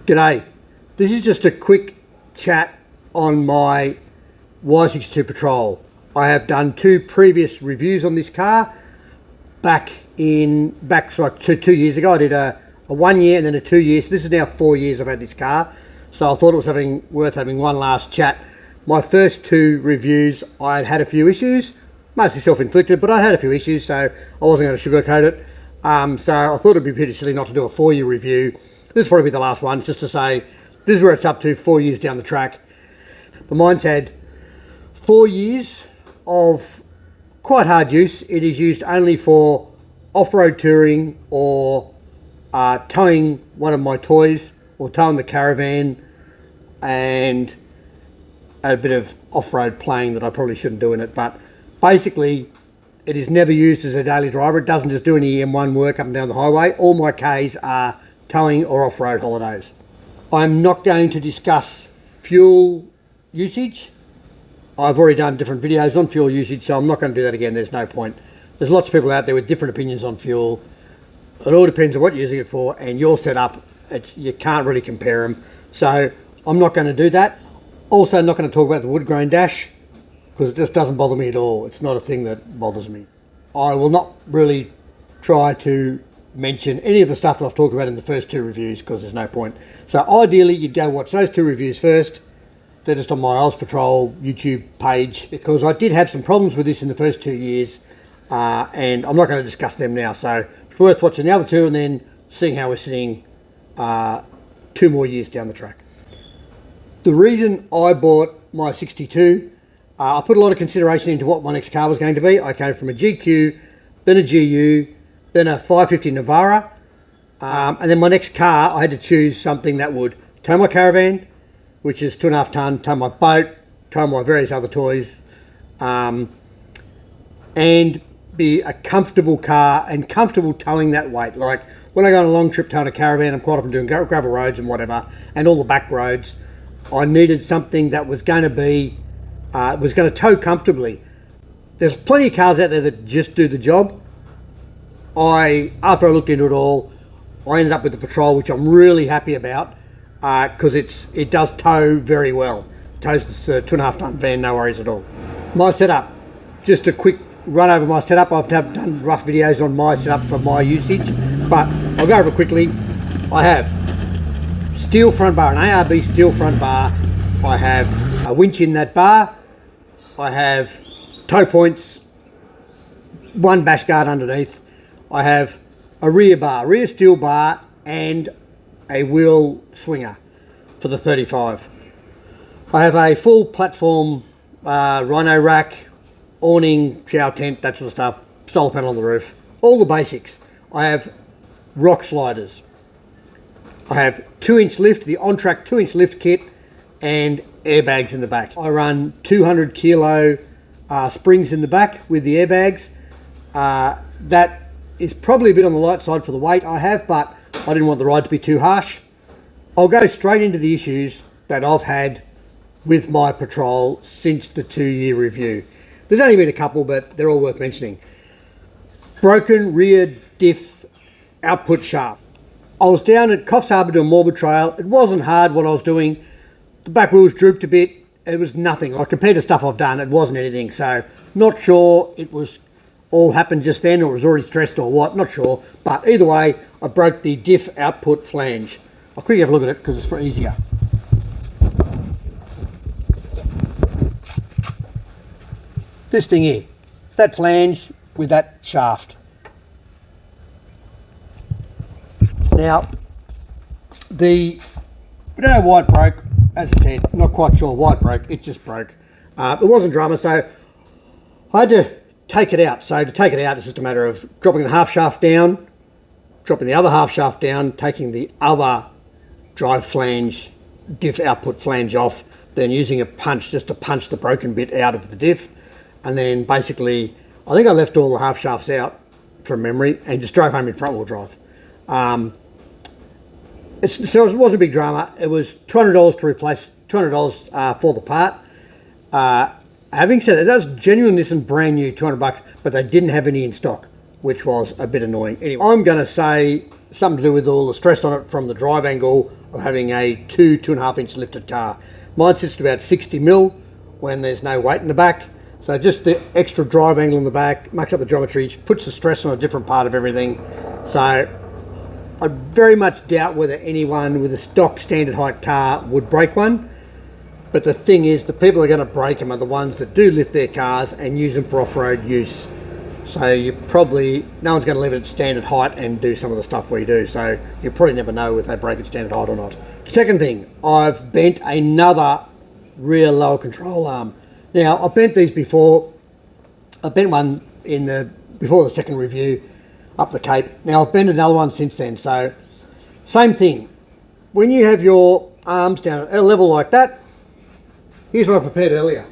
G'day, this is just a quick chat on my Y62 Patrol. I have done two previous reviews on this car back like two years ago. I did a 1 year and then a 2 year, so this is now 4 years I've had this car. So I thought it was worth having one last chat. My first two reviews, I had a few issues, mostly self-inflicted, but I had a few issues, so I wasn't going to sugarcoat it. So I thought it'd be pretty silly not to do a 4 year review. This will probably be the last one, just to say this is where it's up to 4 years down the track. But mine's had 4 years of quite hard use. It is used only for off-road touring or towing one of my toys or towing the caravan, and a bit of off-road playing that I probably shouldn't do in it. But basically it is never used as a daily driver. It doesn't just do any M1 work up and down the highway. All my Ks are towing or off-road holidays. I'm not going to discuss fuel usage. I've already done different videos on fuel usage, so I'm not going to do that again. There's no point. There's lots of people out there with different opinions on fuel. It all depends on what you're using it for and your setup. You can't really compare them. So I'm not going to do that. Also, not going to talk about the wood grain dash because it just doesn't bother me at all. It's not a thing that bothers me. I will not really try to mention any of the stuff that I've talked about in the first two reviews because there's no point. So ideally you'd go watch those two reviews first. They're just on my Oz Patrol YouTube page, because I did have some problems with this in the first 2 years, and I'm not going to discuss them now. So it's worth watching the other two and then seeing how we're sitting 2 more years down the track. The reason I bought my 62, I put a lot of consideration into what my next car was going to be. I came from a GQ, then a GU, then a 550 Navara, and then my next car I had to choose something that would tow my caravan, which is 2.5 tonne, tow my boat, tow my various other toys, and be a comfortable car and comfortable towing that weight. Like when I go on a long trip towing a caravan, I'm quite often doing gravel roads and whatever, and all the back roads. I needed something that was going to be, was going to tow comfortably. There's plenty of cars out there that just do the job. After I looked into it all, I ended up with the Patrol, which I'm really happy about, because it does tow very well. It tows the 2.5 tonne van, no worries at all. My setup, just a quick run over my setup. I've done rough videos on my setup for my usage, but I'll go over it quickly. I have steel front bar, an ARB steel front bar. I have a winch in that bar. I have tow points, one bash guard underneath. I have a rear steel bar, and a wheel swinger for the 35. I have a full platform rhino rack, awning, shower tent, that sort of stuff, solar panel on the roof, all the basics. I have rock sliders. I have 2-inch lift, the on-track 2-inch lift kit, and airbags in the back. I run 200 kilo springs in the back with the airbags. That is probably a bit on the light side for the weight I have, but I didn't want the ride to be too harsh. I'll go straight into the issues that I've had with my Patrol since the 2 year review. There's only been a couple, but they're all worth mentioning. Broken rear diff output shaft. I was down at Coffs Harbour doing Morbid Trail. It wasn't hard what I was doing. The back wheels drooped a bit. It was nothing. Like compared to stuff I've done, it wasn't anything. So not sure it was all happened just then, or it was already stressed or what, not sure. But either way, I broke the diff output flange. I'll quickly have a look at it because it's easier. This thing here, it's that flange with that shaft. Now, we don't know why it broke. As I said, not quite sure why it broke, it just broke. It wasn't drama, so I had to take it out. So to take it out, it's just a matter of dropping the half shaft down, dropping the other half shaft down, taking the other drive flange, diff output flange off, then using a punch just to punch the broken bit out of the diff, and then basically, I think I left all the half shafts out from memory and just drove home in front wheel drive. So it wasn't a big drama. It was $200 to replace, $200 for the part. Having said that, that was genuine Nissan brand new, $200, but they didn't have any in stock. which was a bit annoying. Anyway, I'm going to say something to do with all the stress on it from the drive angle of having a 2.5 inch lifted car. Mine sits at about 60 mil when there's no weight in the back. So just the extra drive angle in the back mucks up the geometry, puts the stress on a different part of everything. So I very much doubt whether anyone with a stock standard height car would break one. But the thing is, the people who are going to break them are the ones that do lift their cars and use them for off-road use. So no one's going to leave it at standard height and do some of the stuff we do. So you probably never know if they break at standard height or not. Second thing, I've bent another rear lower control arm. Now, I've bent these before. I bent one before the second review up the Cape. Now, I've bent another one since then. So, same thing. When you have your arms down at a level like that, here's what I prepared earlier.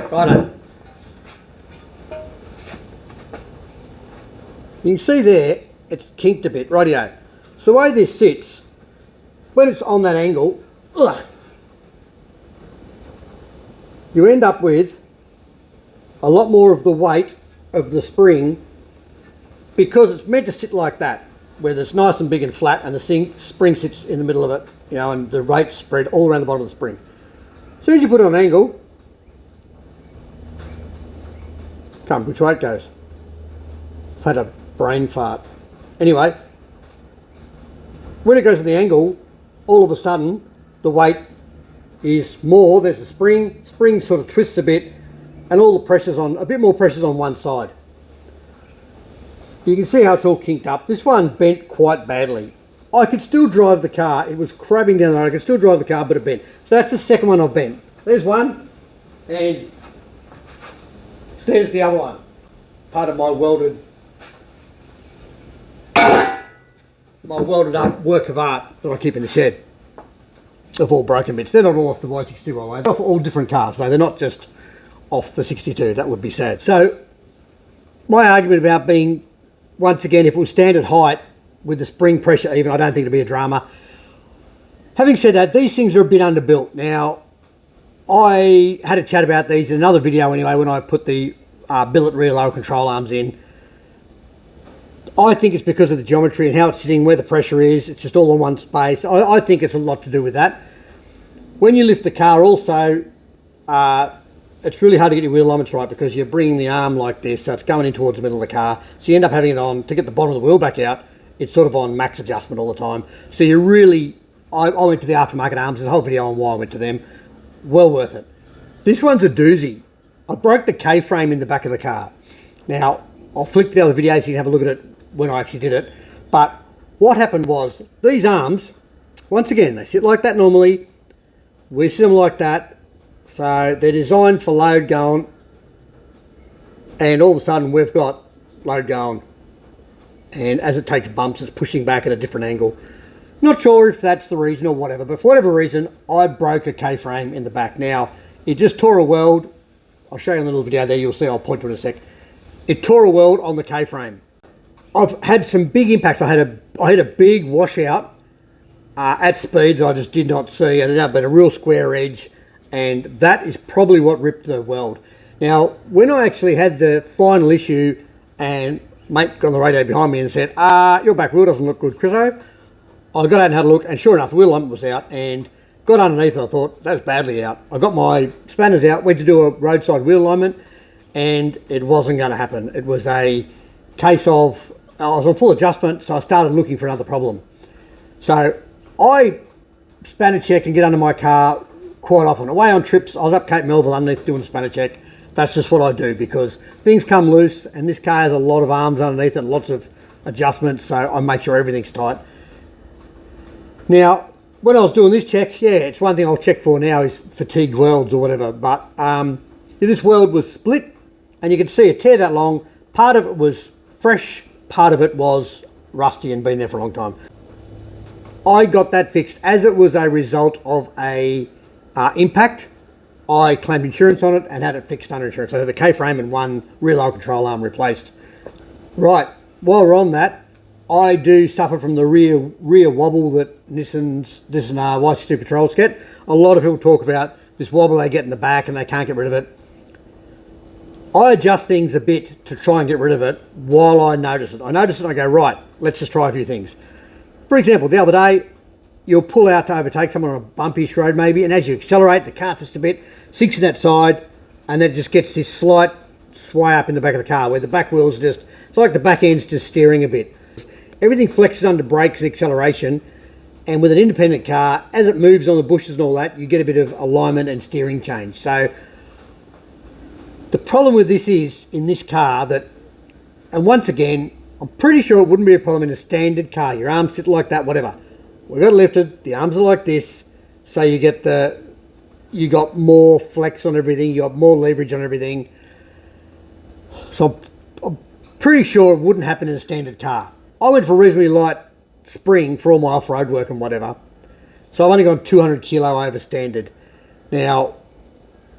Righto. You can see there, it's kinked a bit, rightio. So the way this sits, when it's on that angle, you end up with a lot more of the weight of the spring because it's meant to sit like that, where it's nice and big and flat and the spring sits in the middle of it, you know, and the weight's spread all around the bottom of the spring. As soon as you put it on an angle, come which way it goes. I've had a brain fart. Anyway, when it goes to the angle, all of a sudden the weight is more. There's the spring sort of twists a bit, and all the pressure's on, a bit more pressure's on one side. You can see how it's all kinked up. This one bent quite badly. I could still drive the car. It was crabbing down the road. I could still drive the car, but it bent. So that's the second one I've bent. There's one, and there's the other one. Part of my welded up work of art that I keep in the shed of all broken bits. They're not all off the Y62 by the way. They're off all different cars, so they're not just off the 62. That would be sad. So my argument about being, once again, if it was standard height with the spring pressure even, I don't think it'd be a drama. Having said that, these things are a bit underbuilt. Now, I had a chat about these in another video anyway when I put the billet rear lower control arms in. I think it's because of the geometry and how it's sitting, where the pressure is. It's just all in one space. I think it's a lot to do with that. When you lift the car also, it's really hard to get your wheel alignments right because you're bringing the arm like this, so it's going in towards the middle of the car. So you end up having it on, to get the bottom of the wheel back out, it's sort of on max adjustment all the time. So you really, I went to the aftermarket arms. There's a whole video on why I went to them. Well worth it. This one's a doozy. I broke the K-frame in the back of the car. Now, I'll flick the other videos so you can have a look at it when I actually did it. But what happened was, these arms, once again, they sit like that normally. We sit them like that. So they're designed for load going. And all of a sudden we've got load going. And as it takes bumps, it's pushing back at a different angle. Not sure if that's the reason or whatever, but for whatever reason, I broke a K-frame in the back. Now, it just tore a weld. I'll show you a little video there, you'll see, I'll point to it in a sec. It tore a weld on the K-frame. I've had some big impacts. I had a big washout at speeds I just did not see. It ended up being a real square edge, and that is probably what ripped the weld. Now, when I actually had the final issue, and mate got on the radio behind me and said, your back wheel doesn't look good, Chriso. I got out and had a look, and sure enough, the wheel alignment was out, and got underneath and I thought, that's badly out. I got my spanners out, went to do a roadside wheel alignment, and it wasn't going to happen. It was a case of, I was on full adjustment, so I started looking for another problem. So I spanner check and get under my car quite often. Away on trips, I was up Cape Melville underneath doing a spanner check. That's just what I do because things come loose, and this car has a lot of arms underneath it, lots of adjustments, so I make sure everything's tight. Now, when I was doing this check, yeah, it's one thing I'll check for now is fatigued welds or whatever, but this weld was split, and you can see it tear that long. Part of it was fresh, part of it was rusty and been there for a long time. I got that fixed as it was a result of a impact. I claimed insurance on it and had it fixed under insurance. So I had a K-frame and one rear lower control arm replaced. Right, while we're on that, I do suffer from the rear wobble that Nissan's Y62 Patrols get. A lot of people talk about this wobble they get in the back and they can't get rid of it. I adjust things a bit to try and get rid of it while I notice it. I notice it and I go, right, let's just try a few things. For example, the other day, you'll pull out to overtake someone on a bumpish road maybe, and as you accelerate, the car just a bit, sinks in that side, and then it just gets this slight sway up in the back of the car where the back wheel's just, it's like the back end's just steering a bit. Everything flexes under brakes and acceleration, and with an independent car, as it moves on the bushes and all that, you get a bit of alignment and steering change. So the problem with this is, in this car, that, and once again, I'm pretty sure it wouldn't be a problem in a standard car. Your arms sit like that, whatever. We've got it lifted, the arms are like this, so you get you got more flex on everything, you got more leverage on everything. So I'm pretty sure it wouldn't happen in a standard car. I went for a reasonably light spring for all my off-road work and whatever. So I've only gone 200 kilo over standard. Now,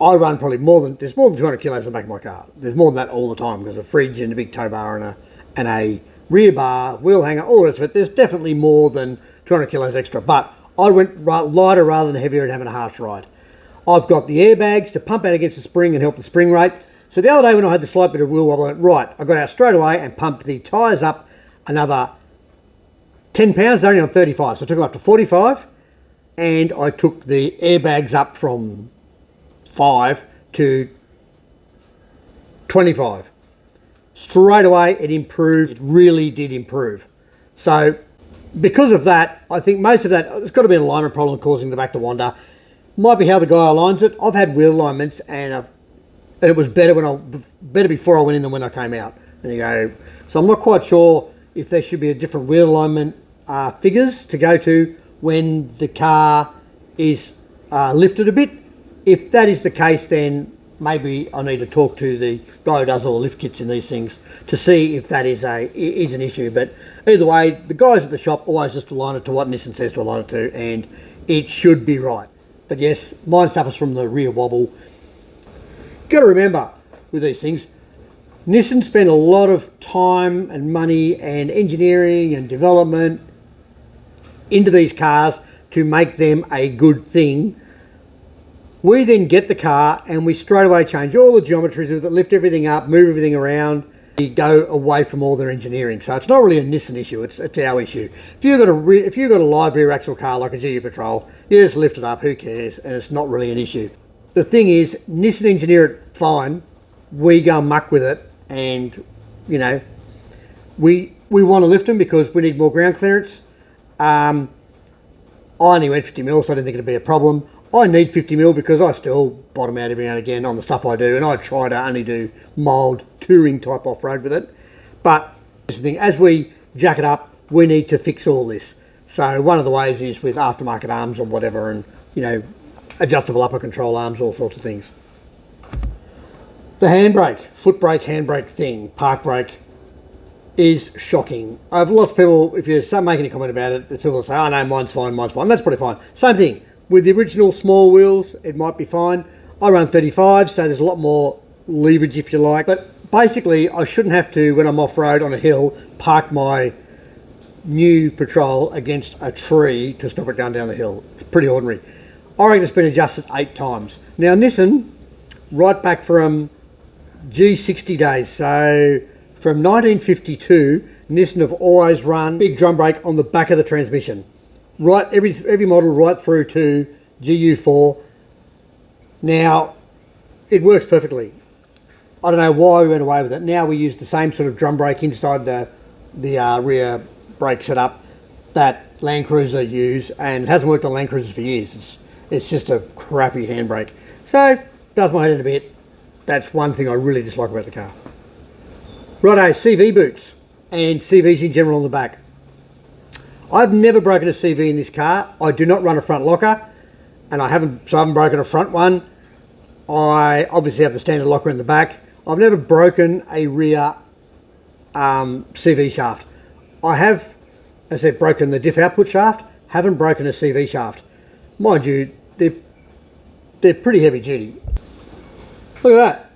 I run probably there's more than 200 kilos in the back of my car. There's more than that all the time because of a fridge and a big tow bar and a rear bar, wheel hanger, all the rest of it. There's definitely more than 200 kilos extra, but I went lighter rather than heavier and having a harsh ride. I've got the airbags to pump out against the spring and help the spring rate. So the other day when I had the slight bit of wheel wobble, I went, right, I got out straight away and pumped the tyres up another 10 pounds, they're only on 35. So I took them up to 45, and I took the airbags up from 5 to 25. Straight away it improved, it really did improve. So because of that, I think most of that, it's got to be an alignment problem causing the back to wander. Might be how the guy aligns it. I've had wheel alignments and it was better better before I went in than when I came out. There you go. So I'm not quite sure if there should be a different wheel alignment figures to go to when the car is lifted a bit. If that is the case, then maybe I need to talk to the guy who does all the lift kits in these things to see if that is an issue. But either way, the guys at the shop always just align it to what Nissan says to align it to, and it should be right. But yes, mine suffers from the rear wobble. Got to remember with these things, Nissan spent a lot of time and money and engineering and development into these cars to make them a good thing. We then get the car and we straight away change all the geometries of it, lift everything up, move everything around. We go away from all their engineering. So it's not really a Nissan issue, it's our issue. If you've got a live rear axle car like a GU Patrol, you just lift it up, who cares, and it's not really an issue. The thing is, Nissan engineer it fine, we go muck with it, and you know, we want to lift them because we need more ground clearance. I only went 50 mil, so I didn't think it'd be a problem. I need 50 mil because I still bottom out every now and again on the stuff I do, and I try to only do mild touring type off-road with it. But this is the thing, as we jack it up, we need to fix all this. So one of the ways is with aftermarket arms or whatever, and you know, adjustable upper control arms, all sorts of things. The handbrake, foot brake, handbrake thing, park brake, is shocking. I have lots of people, if you start making a comment about it, there's people that say, oh no, mine's fine, that's pretty fine. Same thing, with the original small wheels, it might be fine. I run 35, so there's a lot more leverage if you like, but basically I shouldn't have to, when I'm off-road on a hill, park my new Patrol against a tree to stop it going down the hill. It's pretty ordinary. I reckon it's been adjusted 8 times. Now Nissan, right back from G60 days, so from 1952, Nissan have always run big drum brake on the back of the transmission. Right, every model right through to GU4. Now, it works perfectly. I don't know why we went away with it. Now we use the same sort of drum brake inside the rear brake setup that Land Cruiser use, and it hasn't worked on Land Cruisers for years. It's just a crappy handbrake. So, does my head in a bit. That's one thing I really dislike about the car. Righto, CV boots and CVs in general on the back. I've never broken a CV in this car. I do not run a front locker, and I haven't broken a front one. I obviously have the standard locker in the back. I've never broken a rear CV shaft. I have, as I said, broken the diff output shaft, haven't broken a CV shaft. Mind you, they're pretty heavy duty. Look at that.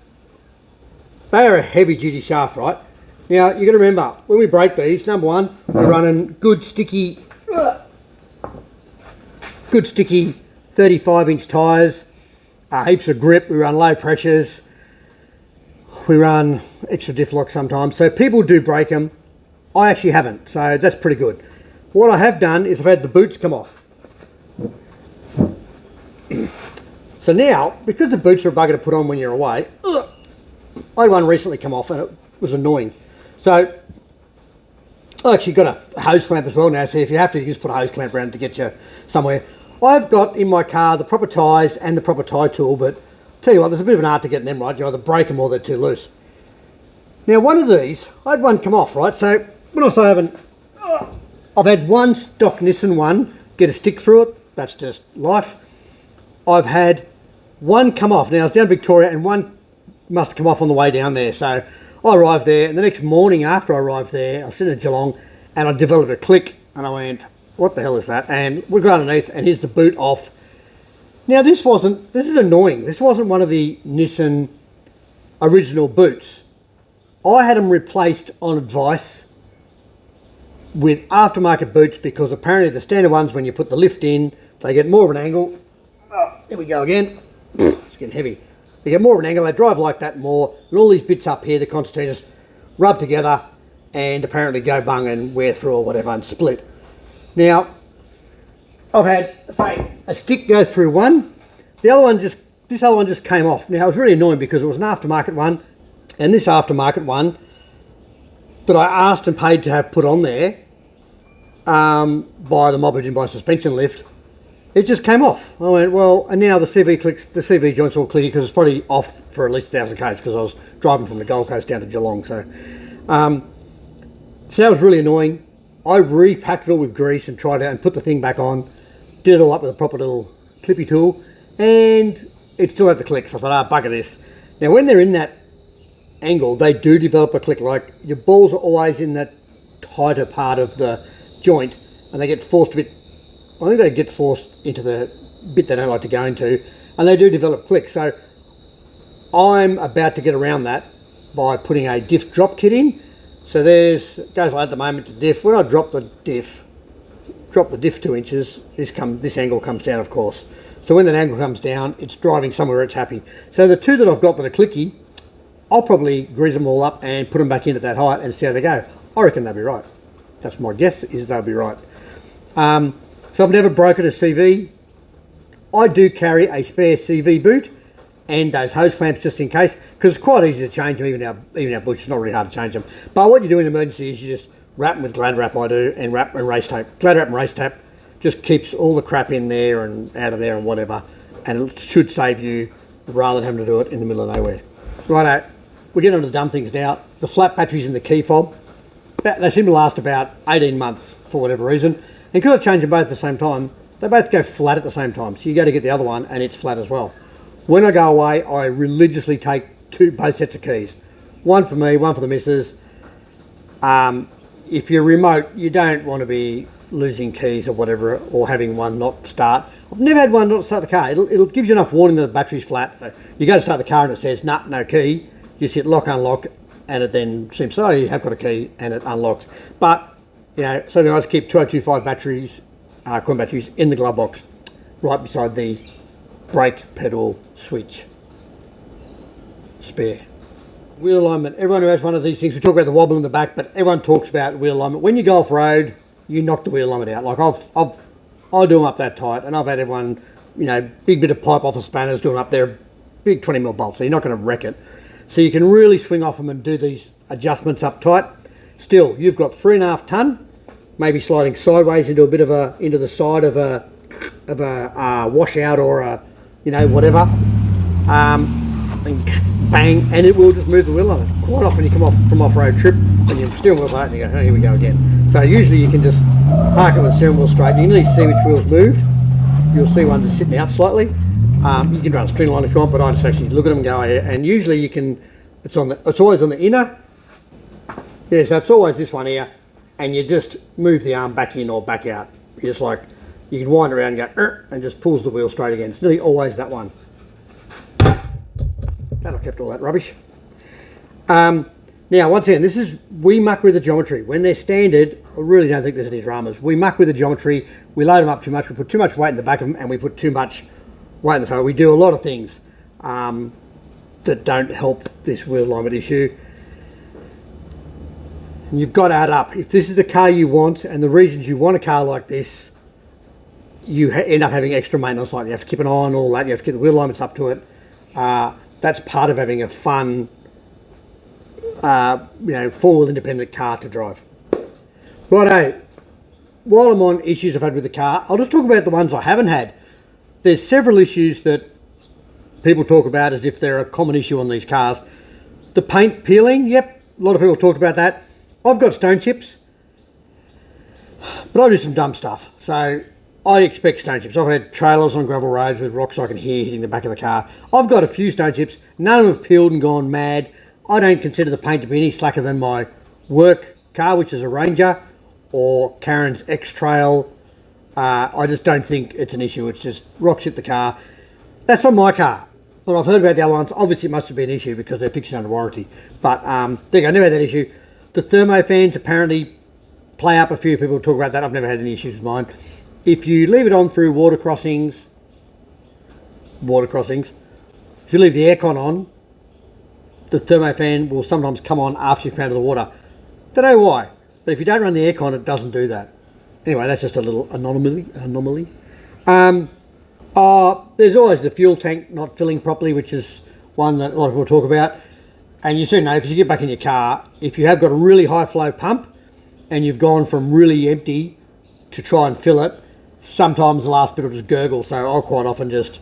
They are a heavy duty shaft, right? Now, you've got to remember, when we brake these, number one, we're running good sticky 35-inch tyres, heaps of grip, we run low pressures. we run extra diff locks sometimes. So people do break them. I actually haven't, so that's pretty good. What I have done is I've had the boots come off. So now, because the boots are a bugger to put on when you're away, I had one recently come off and it was annoying. So I actually got a hose clamp as well now, so if you have to, you just put a hose clamp around to get you somewhere. I've got in my car the proper ties and the proper tie tool, but tell you what, there's a bit of an art to getting them right. You either break them or they're too loose. Now one of these, I had one come off, right? So when I say I haven't, I've had one stock Nissan one get a stick through it. That's just life. I've had one come off. Now I was down Victoria and one must have come off on the way down there. So I arrived there and the next morning after I arrived there, I was sitting at Geelong and I developed a click and I went, what the hell is that? And we go underneath and here's the boot off. Now this is annoying. This wasn't one of the Nissan original boots. I had them replaced on advice with aftermarket boots because apparently the standard ones, when you put the lift in, they get more of an angle. Oh, here we go again. It's getting heavy. They get more of an angle, they drive like that more, and all these bits up here, the concertinas, rub together and apparently go bung and wear through or whatever and split. Now, I've had, say, a stick go through one, this other one just came off. Now it was really annoying because it was an aftermarket one, and this aftermarket one that I asked and paid to have put on there by the mob who didn't buy a suspension lift, it just came off. I went, well, and now the CV joints all clicky because it's probably off for at least 1,000 k's because I was driving from the Gold Coast down to Geelong. So that was really annoying. I repacked it all with grease and tried it and put the thing back on, did it all up with a proper little clippy tool, and it still had the click. So I thought, bugger this. Now when they're in that angle, they do develop a click. Like your balls are always in that tighter part of the joint and they get forced a bit, I think they get forced into the bit they don't like to go into, and they do develop clicks. So I'm about to get around that by putting a diff drop kit in. So it goes like at the moment to diff. When I drop the diff 2 inches, this angle comes down, of course. So when that angle comes down, it's driving somewhere it's happy. So the two that I've got that are clicky, I'll probably grease them all up and put them back in at that height and see how they go. I reckon they'll be right. That's my guess, is they'll be right. So I've never broken a CV. I do carry a spare CV boot and those hose clamps just in case, because it's quite easy to change them. Even our boots, it's not really hard to change them. But what you do in emergency is you just wrap them with Glad Wrap, I do, and wrap and race tape. Glad Wrap and race tape just keeps all the crap in there and out of there and whatever, and it should save you rather than having to do it in the middle of nowhere. Righto, we're getting on to the dumb things now. The flat batteries in the key fob, they seem to last about 18 months for whatever reason. And because I change them both at the same time, they both go flat at the same time. So you go to get the other one and it's flat as well. When I go away, I religiously take both sets of keys. One for me, one for the missus. If you're remote, you don't want to be losing keys or whatever, or having one not start. I've never had one not start the car. It'll give you enough warning that the battery's flat. So you go to start the car and it says, nah, no key. You just hit lock, unlock, and it then seems, oh, you have got a key, and it unlocks. But, you know, so I just keep 2025 batteries, coin batteries in the glove box, right beside the brake pedal switch. Spare. Wheel alignment. Everyone who has one of these things, we talk about the wobble in the back, but everyone talks about wheel alignment. When you go off road, you knock the wheel alignment out. Like I do them up that tight, and I've had everyone, you know, big bit of pipe off the spanners doing up there, big 20mm bolt, so you're not going to wreck it. So you can really swing off them and do these adjustments up tight. Still, you've got 3.5 ton, maybe sliding sideways into a bit of into the side of a washout or a, you know, whatever. And bang, and it will just move the wheel on it. Quite often you come off from off-road trip and your steering wheel's out and you go, oh, here we go again. So usually you can just park it with the steering wheel straight. You can at least see which wheel's moved. You'll see one just sitting out slightly. You can run a string line if you want, but I just actually look at them and go, yeah. And usually you can, it's always on the inner. Yeah, so it's always this one here, and you just move the arm back in or back out. You just like, you can wind around and go, and just pulls the wheel straight again. It's nearly always that one. That'll kept all that rubbish. Now, once again, we muck with the geometry. When they're standard, I really don't think there's any dramas. We muck with the geometry, we load them up too much, we put too much weight in the back of them, and we put too much weight in the tail. We do a lot of things. that don't help this wheel alignment issue. And you've got to add up. If this is the car you want, and the reasons you want a car like this, you end up having extra maintenance, like you have to keep an eye on all that, you have to get the wheel alignments up to it. That's part of having a fun, four-wheel independent car to drive. Righto, while I'm on issues I've had with the car, I'll just talk about the ones I haven't had. There's several issues that people talk about as if they're a common issue on these cars. The paint peeling, yep, a lot of people talk about that. I've got stone chips, but I do some dumb stuff, so I expect stone chips. I've had trailers on gravel roads with rocks I can hear hitting the back of the car. I've got a few stone chips, none of them have peeled and gone mad. I don't consider the paint to be any slacker than my work car, which is a Ranger, or Karen's X-Trail. I just don't think it's an issue. It's just rocks hit the car. That's on my car. But I've heard about the other ones. Obviously it must have been an issue because they're fixed under warranty. But there you go, never had that issue. The thermo fans apparently play up. A few people talk about that. I've never had any issues with mine. If you leave it on through water crossings, if you leave the aircon on, the thermo fan will sometimes come on after you've come out of the water. Don't know why, but if you don't run the aircon, it doesn't do that. Anyway, that's just a little anomaly. There's always the fuel tank not filling properly, which is one that a lot of people talk about. And you soon know, because you get back in your car, if you have got a really high flow pump and you've gone from really empty to try and fill it, sometimes the last bit will just gurgle. So I'll quite often just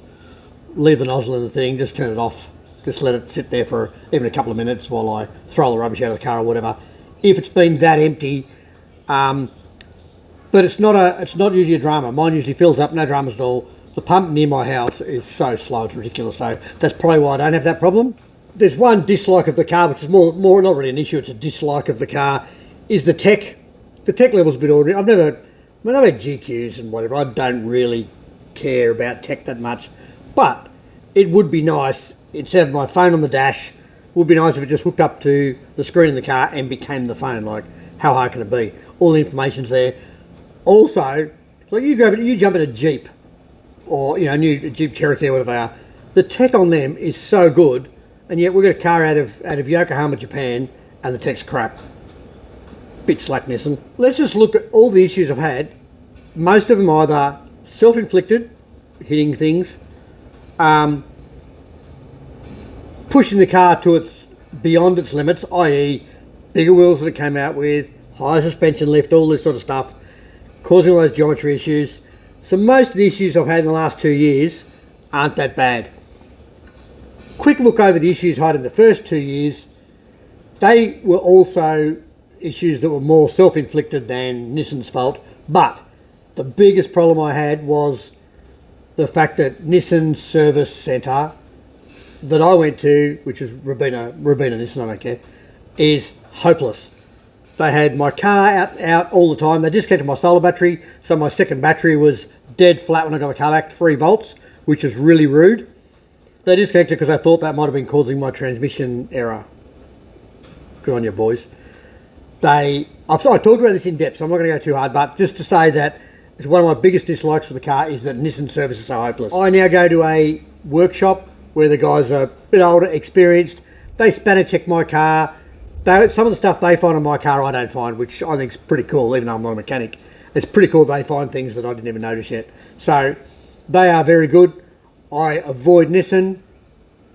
leave the nozzle in the thing, just turn it off, just let it sit there for even a couple of minutes while I throw all the rubbish out of the car or whatever, if it's been that empty. But it's not usually a drama. Mine usually fills up, no dramas at all. The pump near my house is so slow, it's ridiculous. So that's probably why I don't have that problem. There's one dislike of the car, which is more not really an issue, it's a dislike of the car, is the tech. The tech level's a bit ordinary. I've had GQs and whatever. I don't really care about tech that much. But it would be nice, instead of my phone on the dash, it would be nice if it just hooked up to the screen in the car and became the phone. Like, how hard can it be? All the information's there. Also, like you jump in a Jeep, or new Jeep Cherokee or whatever they are, the tech on them is so good, and yet we've got a car out of Yokohama, Japan, and the tech's crap. Bit slack, Nissan. Let's just look at all the issues I've had. Most of them either self-inflicted, hitting things, pushing the car to beyond its limits, i.e. bigger wheels that it came out with, higher suspension lift, all this sort of stuff, causing all those geometry issues. So most of the issues I've had in the last 2 years aren't that bad. Quick look over the issues I had in the first 2 years. They were also issues that were more self-inflicted than Nissan's fault, but the biggest problem I had was the fact that Nissan's service centre that I went to, which is Robina Nissan, I don't care, is hopeless. They had my car out all the time. They disconnected my solar battery, so my second battery was dead flat when I got the car back, 3 volts, which is really rude. They disconnected because I thought that might have been causing my transmission error. Good on you, boys. I've talked about this in depth, so I'm not going to go too hard, but just to say that it's one of my biggest dislikes for the car is that Nissan service is so hopeless. I now go to a workshop where the guys are a bit older, experienced. They spanner check my car. Some of the stuff they find on my car I don't find, which I think is pretty cool, even though I'm not a mechanic. It's pretty cool they find things that I didn't even notice yet. So they are very good. I avoid Nissan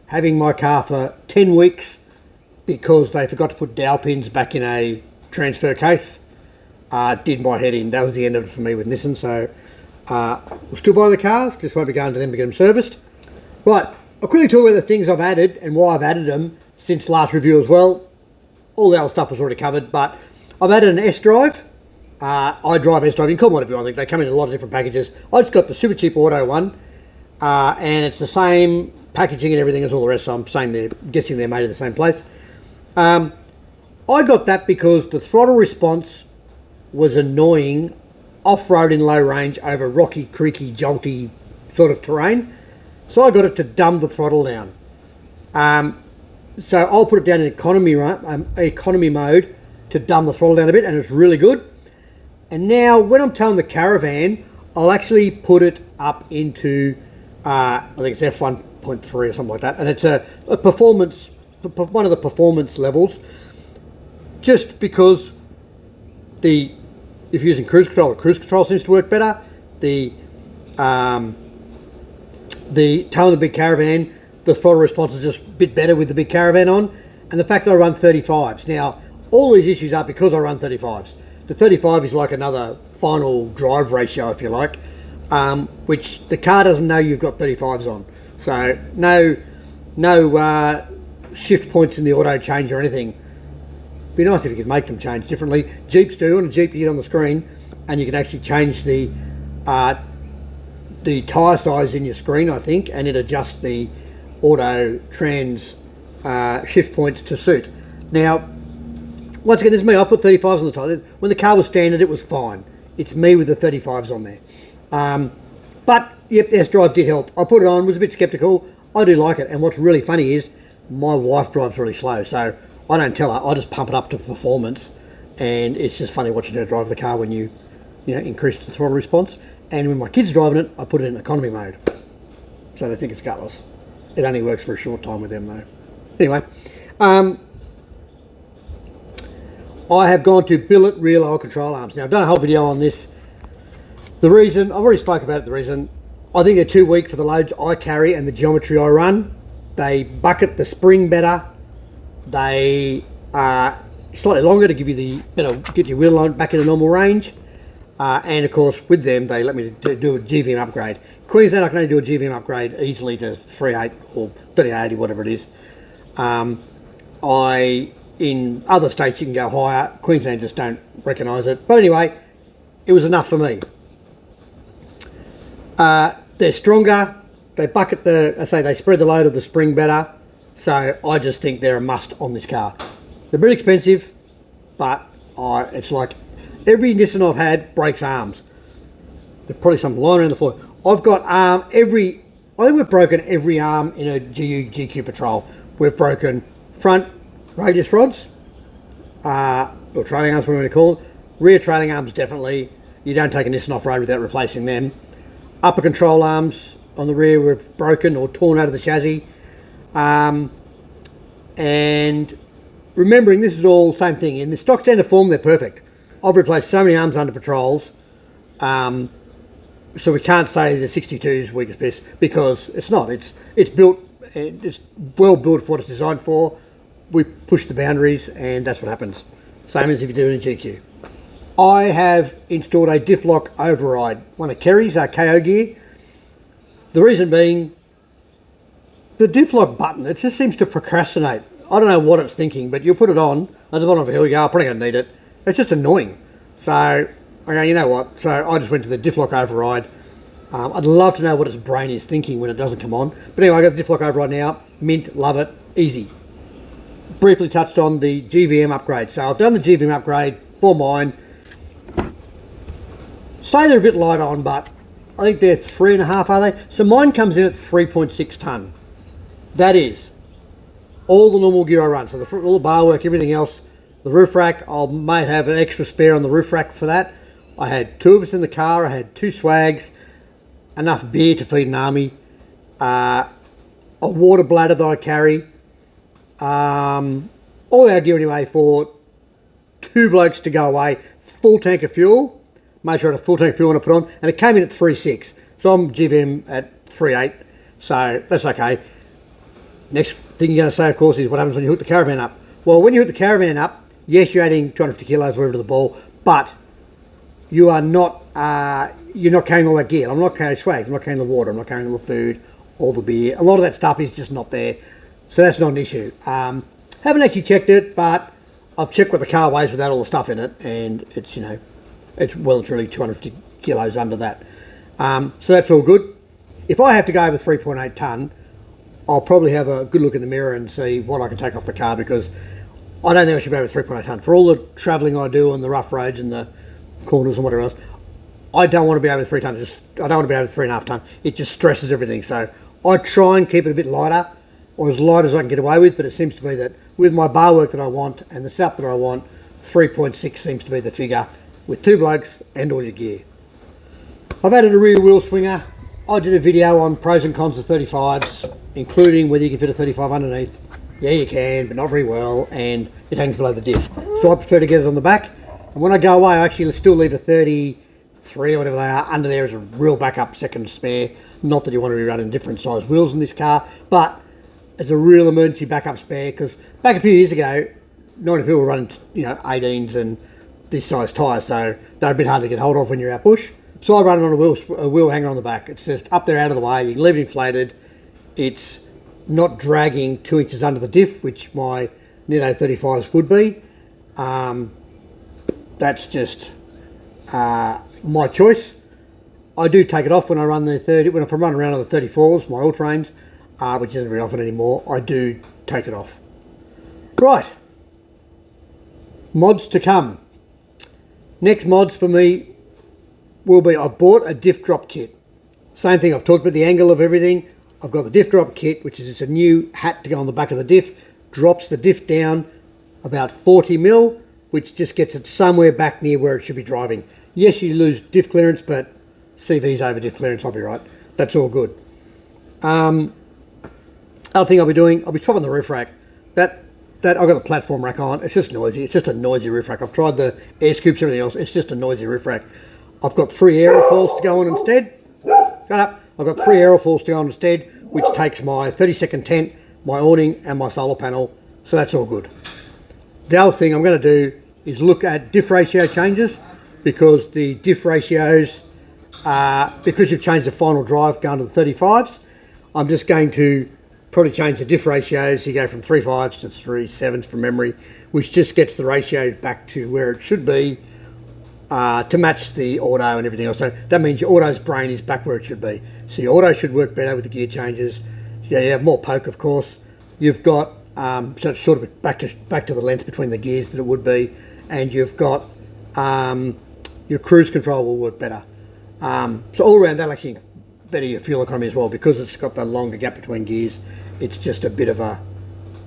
having my car for 10 weeks because they forgot to put dowel pins back in a transfer case. Did my head in. That was the end of it for me with Nissan. So we'll still buy the cars, just won't be going to them to get them serviced. Right, I'll quickly talk about the things I've added and why I've added them since last review as well. All the other stuff was already covered, but I've added an S-Drive. I drive S-Drive, you can call them whatever you want. I think they come in a lot of different packages. I just got the super cheap auto one, and it's the same packaging and everything as all the rest, so I'm guessing they're made in the same place. I got that because the throttle response was annoying off-road in low range over rocky, creaky, jolty sort of terrain. So I got it to dumb the throttle down. So I'll put it down in economy mode to dumb the throttle down a bit, and it's really good. And now when I'm towing the caravan, I'll actually put it up into, I think it's 0.3 or something like that, and it's a performance, one of the performance levels, just because if you're using cruise control, the cruise control seems to work better. The tail of the big caravan, the throttle response is just a bit better with the big caravan on, and the fact that I run 35s. Now, all these issues are because I run 35s. The 35 is like another final drive ratio, if you like, which the car doesn't know you've got 35s on. So no shift points in the auto change or anything. It'd be nice if you could make them change differently. Jeeps do. On a Jeep, you get on the screen and you can actually change the tyre size in your screen, I think, and it adjusts the auto trans shift points to suit. Now, once again, this is me. I put 35s on the tyre. When the car was standard, it was fine. It's me with the 35s on there. But yep, S-Drive did help. I put it on, was a bit skeptical. I do like it, and what's really funny is my wife drives really slow, so I don't tell her. I just pump it up to performance, and it's just funny watching her drive the car when you increase the throttle response. And when my kids driving it, I put it in economy mode, so they think it's gutless. It only works for a short time with them though. Anyway, I have gone to billet rear lower control arms. Now, I've done a whole video on this. The reason, I've already spoke about it, the reason, I think they're too weak for the loads I carry and the geometry I run. They bucket the spring better. They are slightly longer to give you get your wheel line back in a normal range. And of course, with them, they let me do a GVM upgrade. Queensland, I can only do a GVM upgrade easily to 3.8 or 3880, whatever it is. In other states you can go higher. Queensland just don't recognise it. But anyway, it was enough for me. They're stronger. They bucket they spread the load of the spring better. So I just think they're a must on this car. They're a bit expensive, but it's like every Nissan I've had breaks arms. There's probably some lying around the floor. I've got I think we've broken every arm in a GQ Patrol. We've broken front radius rods, or trailing arms, whatever you want to call it. Rear trailing arms, definitely. You don't take a Nissan off-road without replacing them. Upper control arms on the rear were broken or torn out of the chassis. And remembering this is all same thing. In the stock standard form, they're perfect. I've replaced so many arms under Patrols, so we can't say the 62 is weakest best, because it's not. It's built, it's well built for what it's designed for. We push the boundaries, and that's what happens. Same as if you do it in GQ. I have installed a Diff lock override, one of Kerry's KO gear. The reason being, the Diff lock button, it just seems to procrastinate. I don't know what it's thinking, but you'll put it on at the bottom of a hill, you go, I'm probably going to need it. It's just annoying. So I go, you know what? So I just went to the Diff lock override. I'd love to know what its brain is thinking when it doesn't come on. But anyway, I got the Diff lock override now. Mint, love it, easy. Briefly touched on the GVM upgrade. So I've done the GVM upgrade for mine. Say they're a bit light on, but I think they're 3.5, are they? So mine comes in at 3.6 tonne. That is all the normal gear I run. So all the bar work, everything else. The roof rack, I might have an extra spare on the roof rack for that. I had 2 of us in the car. I had 2 swags, enough beer to feed an army, a water bladder that I carry, all our gear anyway for 2 blokes to go away, full tank of fuel. Make sure I had a full tank of fuel when I put on, and it came in at 3.6. So I'm GVM at 3.8, so that's okay. Next thing you're going to say, of course, is what happens when you hook the caravan up. Well, when you hook the caravan up, yes, you're adding 250 kilos wherever to the ball, but you are not, you're not carrying all that gear. I'm not carrying swags, I'm not carrying the water, I'm not carrying all the food, all the beer. A lot of that stuff is just not there, so that's not an issue. Haven't actually checked it, but I've checked what the car weighs without all the stuff in it, and it's, it's well and truly 250 kilos under that. So that's all good. If I have to go over 3.8 tonne, I'll probably have a good look in the mirror and see what I can take off the car, because I don't think I should be over 3.8 tonne. For all the travelling I do on the rough roads and the corners and whatever else, I don't want to be over 3 tonne. I don't want to be over 3.5 tonne. It just stresses everything. So I try and keep it a bit lighter, or as light as I can get away with, but it seems to be that with my bar work that I want and the setup that I want, 3.6 seems to be the figure with 2 blokes and all your gear. I've added a rear wheel swinger. I did a video on pros and cons of 35s, including whether you can fit a 35 underneath. Yeah, you can, but not very well, and it hangs below the diff. So I prefer to get it on the back. And when I go away, I actually still leave a 33 or whatever they are under there as a real backup second spare. Not that you want to be running different size wheels in this car, but as a real emergency backup spare, because back a few years ago, 90 people were running, 18s and this size tyres, so they're a bit hard to get hold of when you're out bush. So I run it on a wheel hanger on the back. It's just up there out of the way. You can leave it inflated. It's not dragging 2 inches under the diff, which my Nitto 35s would be. That's just my choice. I do take it off when I run the 30. When I'm running around on the 34s, my all trains, which isn't very often anymore, I do take it off. Right, mods to come. Next mods for me will be, I bought a diff drop kit. Same thing, I've talked about the angle of everything. I've got the diff drop kit, which is just a new hat to go on the back of the diff, drops the diff down about 40 mil, which just gets it somewhere back near where it should be driving. Yes, you lose diff clearance, but CV's over diff clearance, I'll be right. That's all good. Other thing I'll be doing, I'll be swapping the roof rack. I've got the platform rack on. It's just noisy. It's just a noisy roof rack. I've tried the air scoops, everything else. It's just a noisy roof rack. I've got 3 aerofoils to go on instead. Shut up. I've got 3 aerofoils to go on instead, which takes my 30-second tent, my awning, and my solar panel. So that's all good. The other thing I'm going to do is look at diff ratio changes, because the diff ratios, because you've changed the final drive going to the 35s, I'm just going to probably change the diff ratios. You go from 3.5s to 3.7s from memory, which just gets the ratio back to where it should be to match the auto and everything else. So that means your auto's brain is back where it should be. So your auto should work better with the gear changes. Yeah, you have more poke, of course. You've got so it's sort of back to the length between the gears that it would be, and you've got your cruise control will work better. So all around that'll actually better your fuel economy as well, because it's got the longer gap between gears. It's just a bit of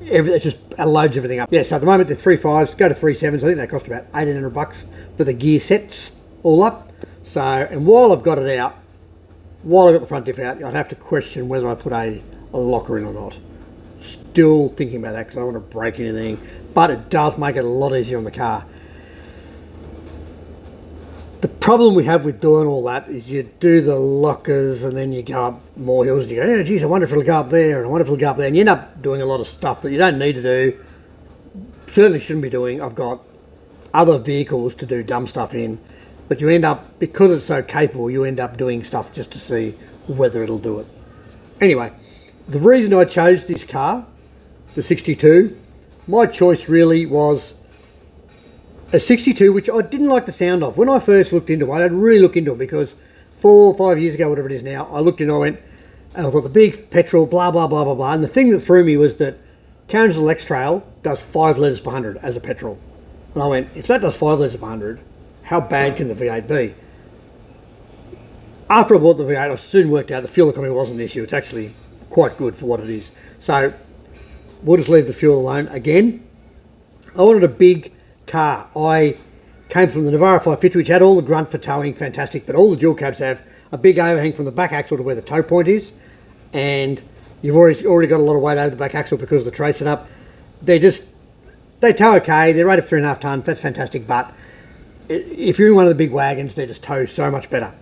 it just loads everything up. Yeah, so at the moment the 3.5s go to 3.7s. I think they cost about $1,800 for the gear sets all up. So, and while I've got it out, while I've got the front diff out, I'd have to question whether I put a locker in or not. Still thinking about that, because I don't want to break anything, but it does make it a lot easier on the car. The problem we have with doing all that is you do the lockers and then you go up more hills and you go, oh geez, I wonder if it'll go up there, and I wonder if it'll go up there, and you end up doing a lot of stuff that you don't need to do, certainly shouldn't be doing. I've got other vehicles to do dumb stuff in, but you end up, because it's so capable, you end up doing stuff just to see whether it'll do it. Anyway, the reason I chose this car, the 62, my choice really was a 62, which I didn't like the sound of. When I first looked into it, I'd really look into it, because 4 or 5 years ago, whatever it is now, I looked into it, I went, and I thought the big petrol, blah, blah, blah, blah, blah. And the thing that threw me was that Carriage's X-Trail does 5 litres per 100 as a petrol. And I went, if that does 5 litres per 100, how bad can the V8 be? After I bought the V8, I soon worked out the fuel economy wasn't an issue. It's actually quite good for what it is. So we'll just leave the fuel alone again. I wanted a big car. I came from the Navara 550, which had all the grunt for towing, fantastic, but all the dual cabs have a big overhang from the back axle to where the tow point is, and you've already got a lot of weight over the back axle because of the tray setup. They tow okay, they're rated 3.5 tonnes, that's fantastic, but if you're in one of the big wagons, they just tow so much better.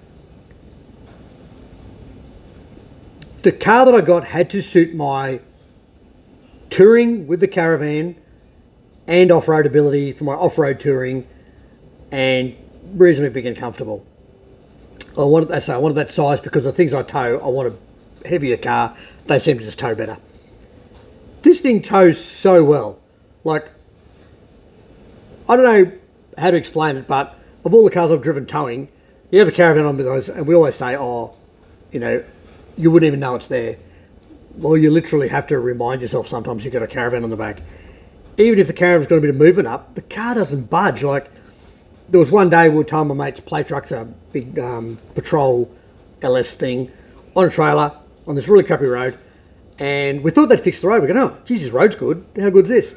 The car that I got had to suit my touring with the caravan and off-road ability for my off-road touring, and reasonably big and comfortable. I wanted that size because the things I tow, I want a heavier car. They seem to just tow better. This thing tows so well. Like, I don't know how to explain it, but of all the cars I've driven towing, you have a caravan on with those, and we always say, oh, you wouldn't even know it's there. Well, you literally have to remind yourself sometimes you've got a caravan on the back. Even if the caravan's got a bit of movement up, the car doesn't budge. Like, there was one day we were towing my mate's plate truck's a big Patrol LS thing on a trailer on this really crappy road, and we thought they'd fix the road. We go, oh, geez, this road's good. How good's this?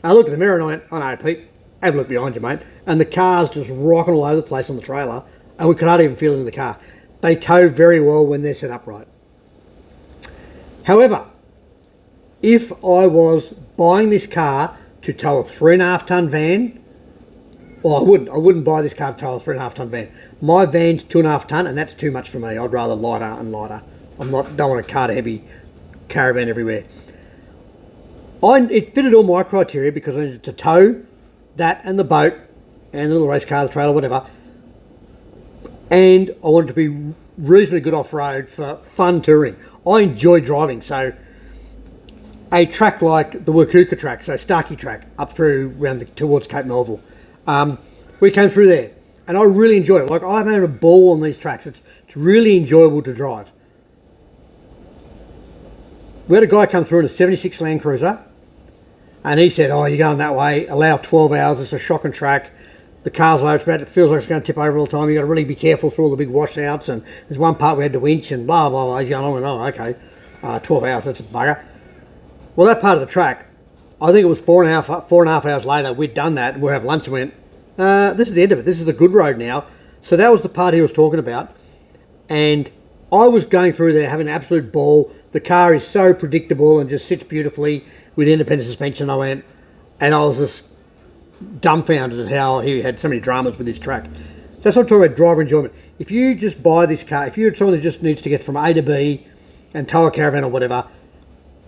I looked in the mirror and I went, oh no, Pete, have a look behind you, mate. And the car's just rocking all over the place on the trailer, and we could hardly even feel it in the car. They tow very well when they're set up right. However, if I was buying this car to tow a 3.5 tonne van, well, I wouldn't buy this car to tow a 3.5 tonne van. My van's 2.5 tonne, and that's too much for me. I'd rather lighter and lighter. Don't want a car to heavy caravan everywhere. It fitted all my criteria because I needed to tow that and the boat and the little race car, the trailer, whatever. And I wanted to be reasonably good off-road for fun touring. I enjoy driving, so a track like the Wakuka track, so Starkey track, up through towards Cape Melville. We came through there, and I really enjoyed it. Like, I'm having a ball on these tracks. It's really enjoyable to drive. We had a guy come through in a 76 Land Cruiser, and he said, oh, you're going that way, allow 12 hours, it's a shocking track. The car's low, it feels like it's going to tip over all the time. You've got to really be careful through all the big washouts, and there's one part we had to winch and blah, blah, blah. He's going on and on. Okay, 12 hours, that's a bugger. Well, that part of the track, I think it was 4.5 hours later, we'd done that, and we'd have lunch and went, this is the end of it. This is the good road now. So that was the part he was talking about. And I was going through there having an absolute ball. The car is so predictable and just sits beautifully with independent suspension. I went, and I was just dumbfounded at how he had so many dramas with this track. So that's what I'm talking about, driver enjoyment. If you just buy this car, if you're someone that just needs to get from A to B and tow a caravan or whatever,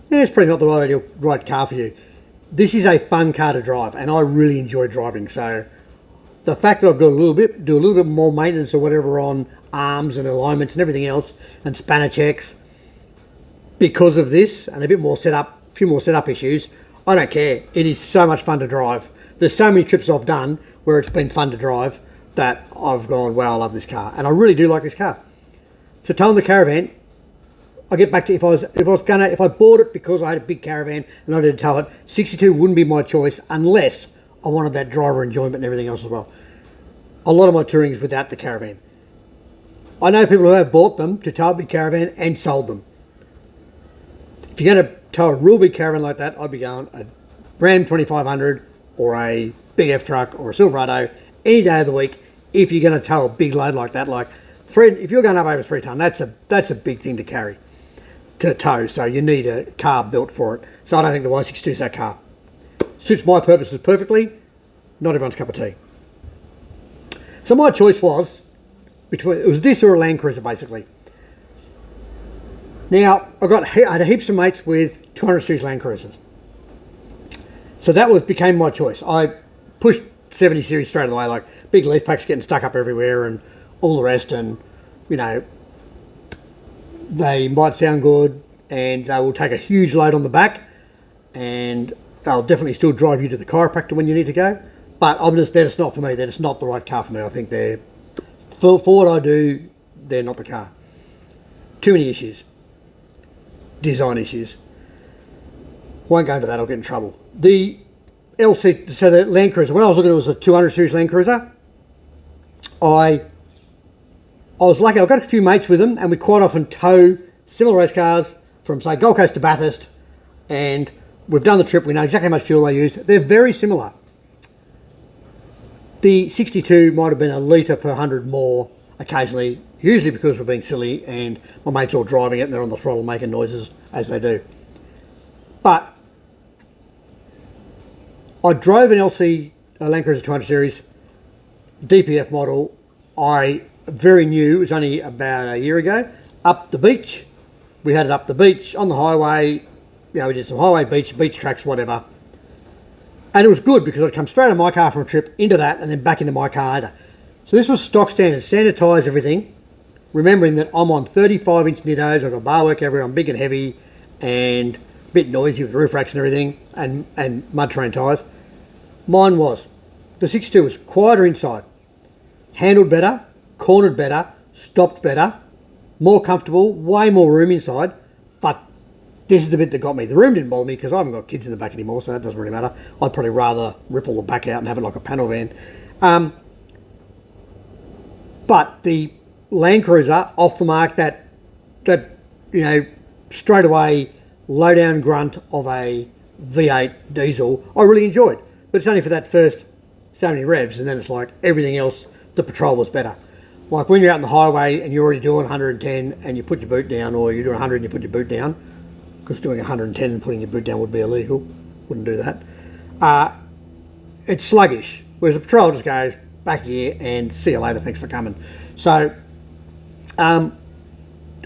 it's probably not the right car for you. This is a fun car to drive, and I really enjoy driving. So the fact that I've got do a little bit more maintenance or whatever on arms and alignments and everything else, and spanner checks, because of this and a few more setup issues, I don't care. It is so much fun to drive. There's so many trips I've done where it's been fun to drive that I've gone, wow, I love this car, and I really do like this car. So towing the caravan, I get back to if I bought it because I had a big caravan and I did tow it, 62 wouldn't be my choice unless I wanted that driver enjoyment and everything else as well. A lot of my touring is without the caravan. I know people who have bought them to tow a big caravan and sold them. If you're going to tow a real big caravan like that, I'd be going a Ram 2500 or a big F truck or a Silverado any day of the week. If you're going to tow a big load like that, if you're going up over 3 tonne, that's a big thing to carry, to tow. So you need a car built for it. So I don't think the Y62 is that car. Suits my purposes perfectly. Not everyone's cup of tea. So my choice was it was this or a Land Cruiser, basically. Now, I had heaps of mates with 200 series Land Cruisers. So that became my choice. I pushed 70 series straight away, like big leaf packs getting stuck up everywhere and all the rest, and you know, they might sound good and they will take a huge load on the back, and they'll definitely still drive you to the chiropractor when you need to go. But they're just not for me. They're just not the right car for me. I think for what I do, they're not the car. Too many issues. Design issues. Won't go into that, I'll get in trouble. The LC, so the Land Cruiser, when I was looking, it was a 200 series Land Cruiser. I was lucky, I've got a few mates with them, and we quite often tow similar race cars from, say, Gold Coast to Bathurst, and we've done the trip, we know exactly how much fuel they use. They're very similar. The 62 might have been a litre per 100 more occasionally, usually because we're being silly and my mates all driving it and they're on the throttle making noises as they do. But I drove an LC Land Cruiser 200 series DPF model. Very new, it was only about a year ago, up the beach. We had it up the beach on the highway. You know, we did some highway, beach tracks, whatever. And it was good because I'd come straight out of my car from a trip into that and then back into my car later. So this was stock standard tyres, everything. Remembering that I'm on 35-inch Nittos, I've got bar work everywhere, I'm big and heavy and a bit noisy with roof racks and everything, and mud terrain tyres. Mine was, the 62 was quieter inside, handled better, cornered better, stopped better, more comfortable, way more room inside, but this is the bit that got me. The room didn't bother me because I haven't got kids in the back anymore, so that doesn't really matter. I'd probably rather rip all the back out and have it like a panel van. But the Land Cruiser, off the mark, that you know, straight away low down grunt of a V8 diesel, I really enjoyed. But it's only for that first so many revs, and then it's like everything else, the Patrol was better. Like when you're out on the highway and you're already doing 110 and you put your boot down, or you're doing 100 and you put your boot down, because doing 110 and putting your boot down would be illegal. Wouldn't do that. It's sluggish, whereas the Patrol just goes back here and see you later, thanks for coming. So it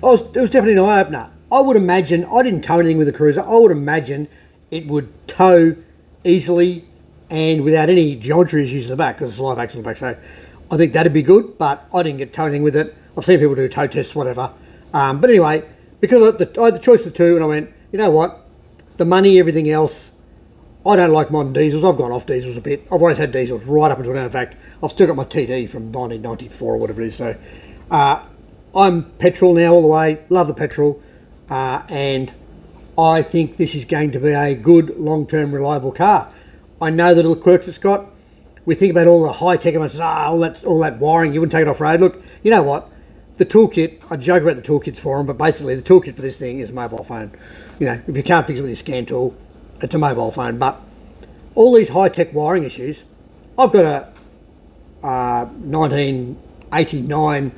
was definitely an eye-opener. I would imagine, I didn't tow anything with the Cruiser, I would imagine it would tow easily and without any geometry issues in the back, because it's a live axle in the back, so I think that'd be good, but I didn't get tow anything with it. I've seen people do tow tests, whatever. But anyway, because I had the choice of the two, and I went, you know what, the money, everything else, I don't like modern diesels. I've gone off diesels a bit. I've always had diesels right up until now. In fact, I've still got my TD from 1994 or whatever it is. So I'm petrol now all the way. Love the petrol. And I think this is going to be a good, long-term, reliable car. I know the little quirks it's got. We think about all the high-tech, and says, all that wiring, you wouldn't take it off-road. Look, you know what? The toolkit, I joke about the toolkits for them, but basically the toolkit for this thing is a mobile phone. You know, if you can't fix it with your scan tool, it's a mobile phone. But all these high-tech wiring issues, I've got a 1989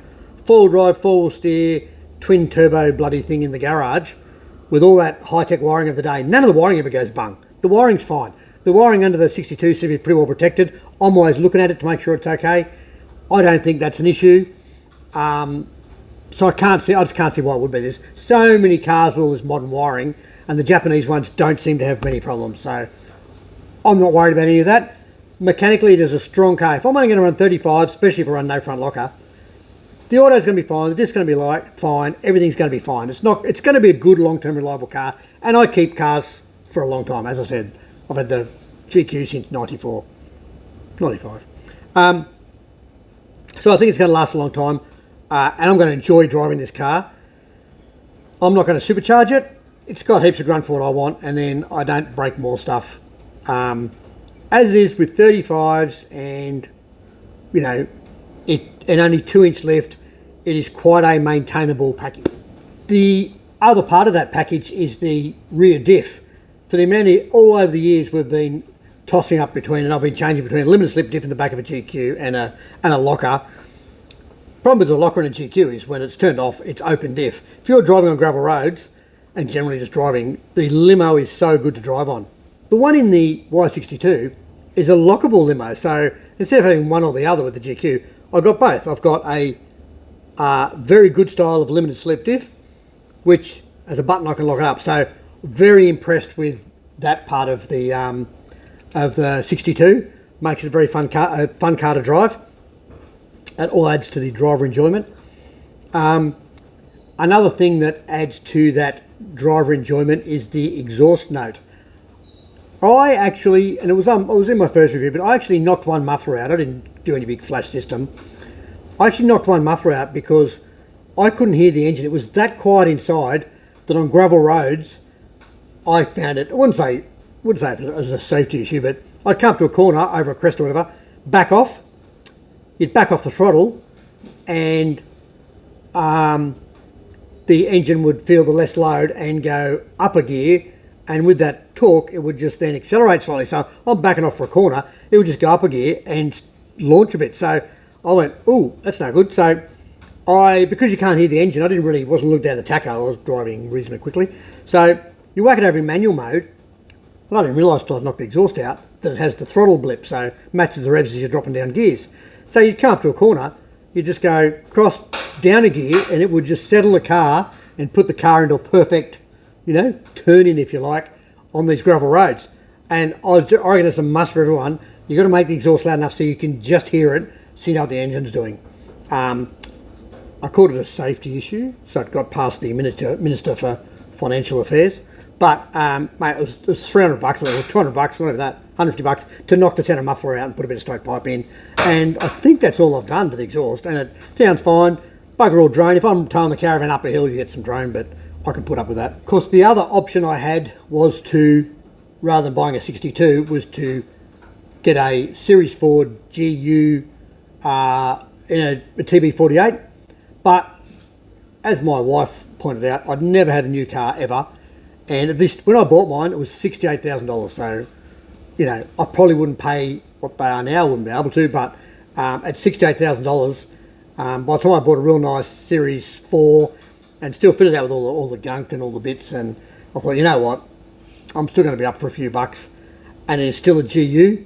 four-wheel drive, four-wheel steer, twin turbo bloody thing in the garage with all that high-tech wiring of the day. None of the wiring ever goes bung. The wiring's fine. The wiring under the 62 seems to be pretty well protected. I'm always looking at it to make sure it's okay. I don't think that's an issue. So I just can't see why it would be. There's so many cars with all this modern wiring, and the Japanese ones don't seem to have many problems. So I'm not worried about any of that. Mechanically, it is a strong car. If I'm only going to run 35, especially if I run no front locker, the auto's going to be fine, the disc's going to be fine, everything's going to be fine. It's going to be a good, long-term, reliable car, and I keep cars for a long time. As I said, I've had the GQ since 94, 95. So I think it's going to last a long time, and I'm going to enjoy driving this car. I'm not going to supercharge it. It's got heaps of grunt for what I want, and then I don't break more stuff. As it is with 35s and, you know, and only 2-inch lift, it is quite a maintainable package. The other part of that package is the rear diff. For the amount of, all over the years we've been tossing up between, and I've been changing between a limited slip diff in the back of a GQ and a locker. Problem with the locker and a GQ is when it's turned off, it's open diff. If you're driving on gravel roads, and generally just driving, the limo is so good to drive on. The one in the Y62 is a lockable limo, so instead of having one or the other with the GQ, I've got both. I've got a very good style of limited slip diff, which has a button I can lock it up. So very impressed with that part of the 62. Makes it a very fun car to drive. That all adds to the driver enjoyment. Another thing that adds to that driver enjoyment is the exhaust note. I actually, and I was in my first review, but I actually knocked one muffler out. I didn't do any big flash system. I actually knocked one muffler out because I couldn't hear the engine. It was that quiet inside that on gravel roads, I found it, I wouldn't say it was a safety issue, but I'd come to a corner over a crest or whatever, back off, you'd back off the throttle, and the engine would feel the less load and go up a gear, and with that torque it would just then accelerate slightly. So I'm backing off for a corner, it would just go up a gear and launch a bit. So I went, ooh, that's no good. So because you can't hear the engine, wasn't looking down the tacho, I was driving reasonably quickly. So you whack it over in manual mode, and I didn't realise till I knocked the exhaust out that it has the throttle blip, so it matches the revs as you're dropping down gears. So you'd come up to a corner, you just go cross down a gear, and it would just settle the car and put the car into a perfect, turn in, if you like, on these gravel roads. And I reckon it's a must for everyone. You've got to make the exhaust loud enough so you can just hear it, so you know what the engine's doing. I called it a safety issue, so it got past the Minister for Financial Affairs. But mate, it was $300 or $200, not even that, $150 to knock the centre muffler out and put a bit of straight pipe in. And I think that's all I've done to the exhaust, and it sounds fine. Bugger all drone. If I'm towing the caravan up a hill, you get some drone, but I can put up with that. Of course, the other option I had was to, rather than buying a 62, was to get a Series Ford GU in a TB48. But as my wife pointed out, I'd never had a new car ever. And at least when I bought mine, it was $68,000. So, I probably wouldn't pay what they are now, wouldn't be able to. But at $68,000, By the time I bought a real nice Series 4 and still fitted out with all the gunk and all the bits, and I thought, you know what, I'm still going to be up for a few bucks, and it's still a GU.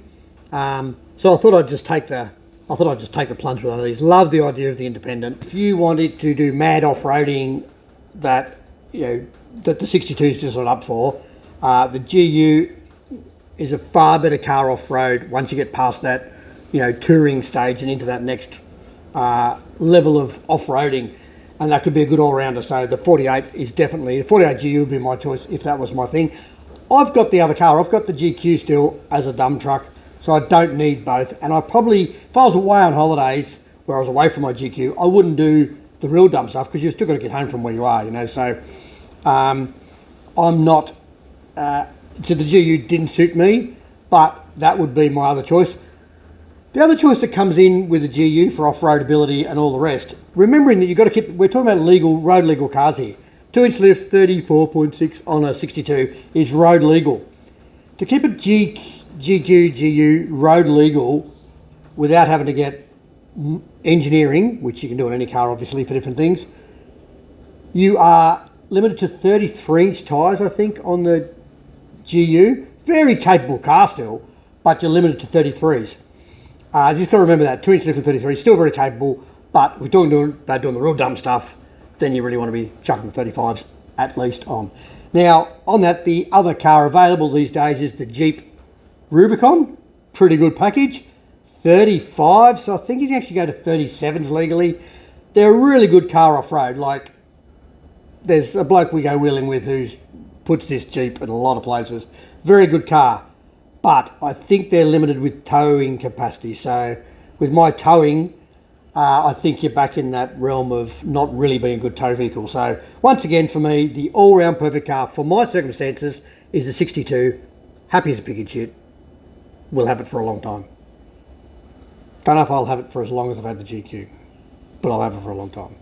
So I thought I'd just take the plunge with one of these. Love the idea of the independent. If you wanted to do mad off-roading that that the 62 is just not up for, the GU is a far better car off-road once you get past that touring stage and into that next level of off-roading, and that could be a good all-rounder. So the 48 is definitely, the 48 GU would be my choice if that was my thing. I've got the other car, I've got the GQ still as a dump truck, so I don't need both. And I probably, if I was away on holidays where I was away from my GQ, I wouldn't do the real dump stuff because you've still got to get home from where you are, so I'm not, so the GU didn't suit me, but that would be my other choice. The other choice that comes in with the GU for off-road ability and all the rest, remembering that you've got to keep, we're talking about road legal cars here. 2-inch lift, 34.6 on a 62 is road legal. To keep a GQ, GU road legal without having to get engineering, which you can do on any car obviously for different things, you are limited to 33-inch tyres, I think, on the GU. Very capable car still, but you're limited to 33s. You just got to remember that 2-inch lift and 33 is still very capable, but we're talking about doing the real dumb stuff, then you really want to be chucking the 35s at least on. Now, on that, the other car available these days is the Jeep Rubicon. Pretty good package. 35, so I think you can actually go to 37s legally. They're a really good car off-road. Like, there's a bloke we go wheeling with who puts this Jeep in a lot of places. Very good car. But I think they're limited with towing capacity. So with my towing, I think you're back in that realm of not really being a good tow vehicle. So once again, for me, the all-round perfect car for my circumstances is the 62. Happy as a pig in shit. We'll have it for a long time. Don't know if I'll have it for as long as I've had the GQ, but I'll have it for a long time.